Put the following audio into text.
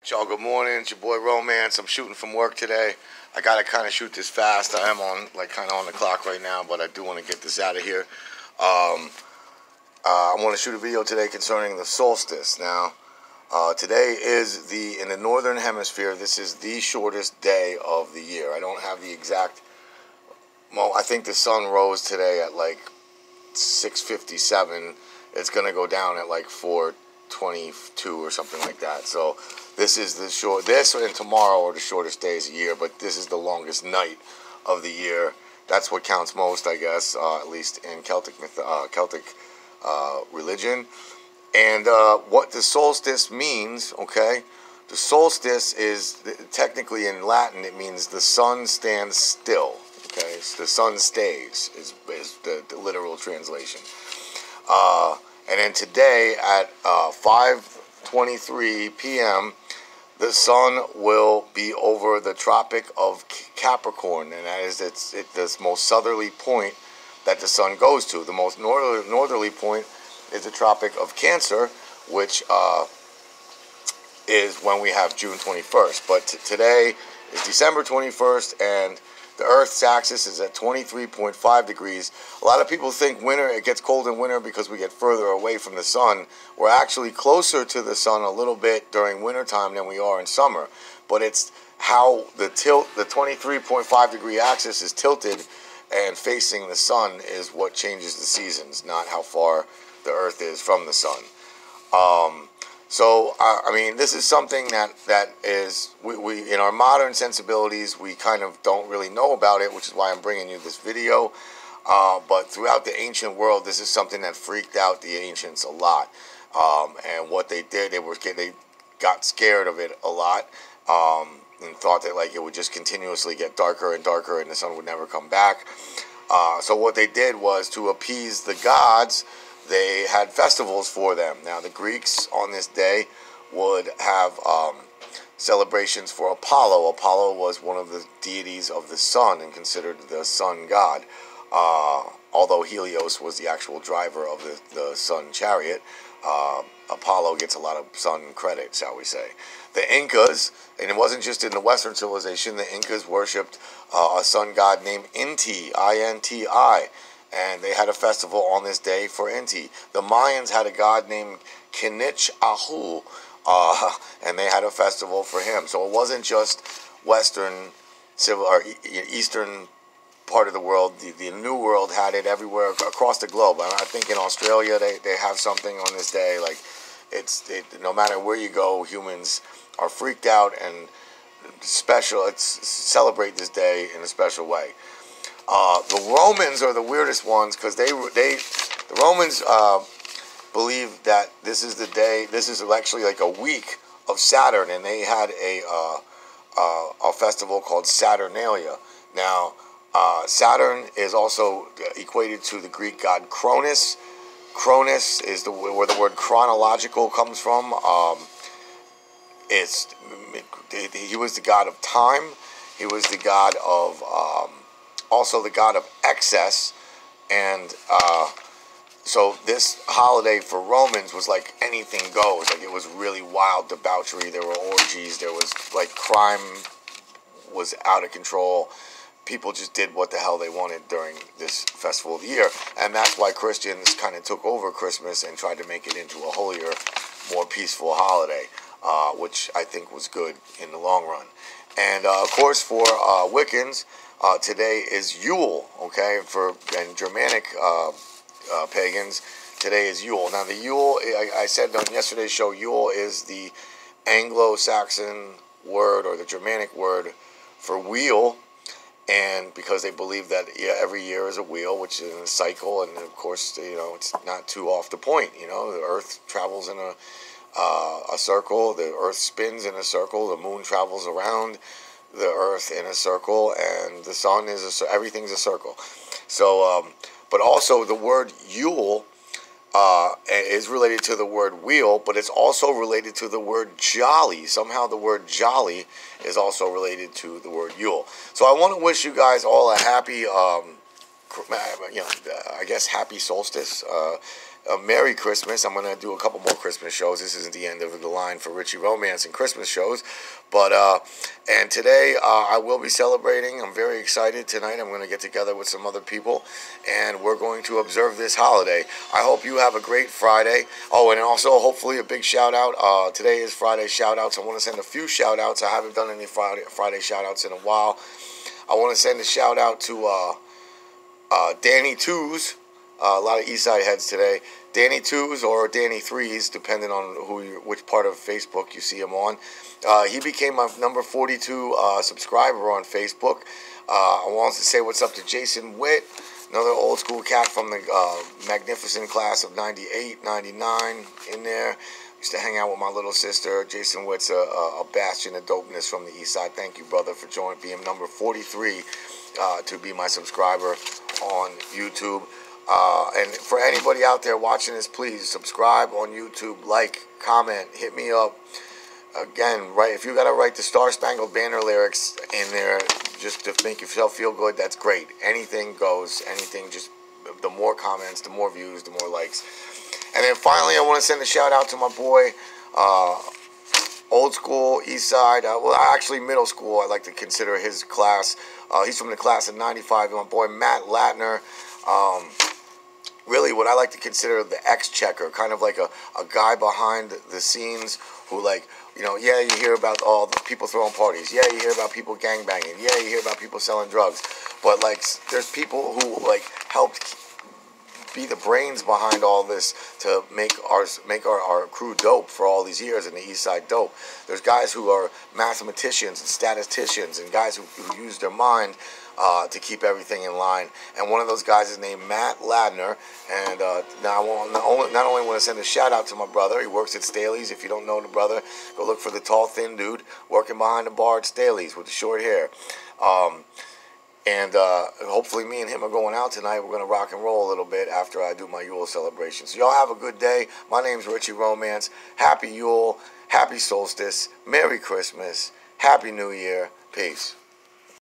Y'all, good morning. It's your boy Romance. I'm shooting from work today. I gotta kind of shoot this fast. I am on kind of on the clock right now, but I do want to get this out of here. I want to shoot a video today concerning the solstice. Now, today is in the northern hemisphere. This is the shortest day of the year. I don't have the exact. Well, I think the sun rose today at like 6:57. It's gonna go down at like 4:22 or something like that. So this is this and tomorrow are the shortest days of the year, but this is the longest night of the year. That's what counts most, I guess, at least in Celtic religion. And what the solstice means, okay? The solstice is technically in Latin. It means the sun stands still. Okay, so the sun stays is the literal translation. And then today at 5:23 p.m., the sun will be over the Tropic of Capricorn, and that is the most southerly point that the sun goes to. The most northerly point is the Tropic of Cancer, which is when we have June 21st. But today is December 21st, and the Earth's axis is at 23.5 degrees. A lot of people think it gets cold in winter because we get further away from the sun. We're actually closer to the sun a little bit during wintertime than we are in summer. But it's how the 23.5 degree axis is tilted and facing the sun is what changes the seasons, not how far the Earth is from the sun. So, I mean, this is something that is, we in our modern sensibilities, we kind of don't really know about it, which is why I'm bringing you this video. But throughout the ancient world, this is something that freaked out the ancients a lot. And what they did, they got scared of it a lot, and thought that like it would just continuously get darker and darker and the sun would never come back. So what they did was, to appease the gods, they had festivals for them. Now, the Greeks on this day would have celebrations for Apollo. Apollo was one of the deities of the sun and considered the sun god. Although Helios was the actual driver of the sun chariot, Apollo gets a lot of sun credit, shall we say. The Incas, and it wasn't just in the Western civilization, the Incas worshipped a sun god named Inti, I-N-T-I. And they had a festival on this day for Inti. The Mayans had a god named Kinich Ahu, and they had a festival for him. So it wasn't just Western or Eastern part of the world. The New World had it everywhere across the globe. And I think in Australia they have something on this day. Like no matter where you go, humans are freaked out and celebrate this day in a special way. The Romans are the weirdest ones because the Romans believe that this is the day. This is actually like a week of Saturn, and they had a festival called Saturnalia. Now, Saturn is also equated to the Greek god Cronus. Cronus is where the word chronological comes from. He was the god of time. He was the god of also the god of excess, and so this holiday for Romans was like anything goes. Like, it was really wild debauchery. There were orgies. There was like crime was out of control. People just did what the hell they wanted during this festival of the year, and that's why Christians kind of took over Christmas and tried to make it into a holier, more peaceful holiday, which I think was good in the long run. And of course, for Wiccans, today is Yule, okay? And Germanic pagans, today is Yule. Now, the Yule, I said on yesterday's show, Yule is the Anglo-Saxon word or the Germanic word for wheel, and because they believe that every year is a wheel, which is in a cycle, and of course, it's not too off the point. The Earth travels in a circle, the Earth spins in a circle, the moon travels around the Earth in a circle, and the sun everything's a circle. So, but also the word Yule is related to the word wheel, but it's also related to the word jolly. Somehow the word jolly is also related to the word Yule. So I want to wish you guys all a happy, I guess happy solstice, a Merry Christmas. I'm going to do a couple more Christmas shows. This isn't the end of the line for Richie Romance and Christmas shows. But, and today I will be celebrating. I'm very excited tonight. I'm going to get together with some other people, and we're going to observe this holiday. I hope you have a great Friday. Oh, and also hopefully a big shout out. Today is Friday shout-outs. I want to send a few shout-outs. I haven't done any Friday shout-outs in a while. I want to send a shout-out to Danny Twos. A lot of Eastside heads today. Danny Twos or Danny Threes, depending on which part of Facebook you see him on. He became my number 42 subscriber on Facebook. I wanted to say what's up to Jason Witt, another old school cat from the magnificent class of 98, 99 in there. Used to hang out with my little sister. Jason Witt's a bastion of dopeness from the East Side. Thank you, brother, for being number 43 to be my subscriber on YouTube. And for anybody out there watching this, please subscribe on YouTube, like, comment, hit me up. Again, if you got to write the Star Spangled Banner lyrics in there just to make yourself feel good, that's great. Anything goes. Anything, just the more comments, the more views, the more likes. And then finally, I want to send a shout out to my boy, old school, East Side, well, actually middle school, I like to consider his class. He's from the class of 95, my boy Matt Latner. Really what I like to consider the X-checker, kind of like a guy behind the scenes who, like, you know, yeah, you hear about all the people throwing parties. Yeah, you hear about people gangbanging. Yeah, you hear about people selling drugs. But, like, there's people who, like, helped be the brains behind all this to make our crew dope for all these years in the East Side dope. There's guys who are mathematicians and statisticians and guys who use their mind to keep everything in line. And one of those guys is named Matt Ladner. And now I not only want to send a shout out to my brother. He works at Staley's. If you don't know the brother, go look for the tall, thin dude working behind the bar at Staley's with the short hair. And hopefully me and him are going out tonight. We're going to rock and roll a little bit after I do my Yule celebration. So y'all have a good day. My name's Richie Romance. Happy Yule. Happy Solstice. Merry Christmas. Happy New Year. Peace.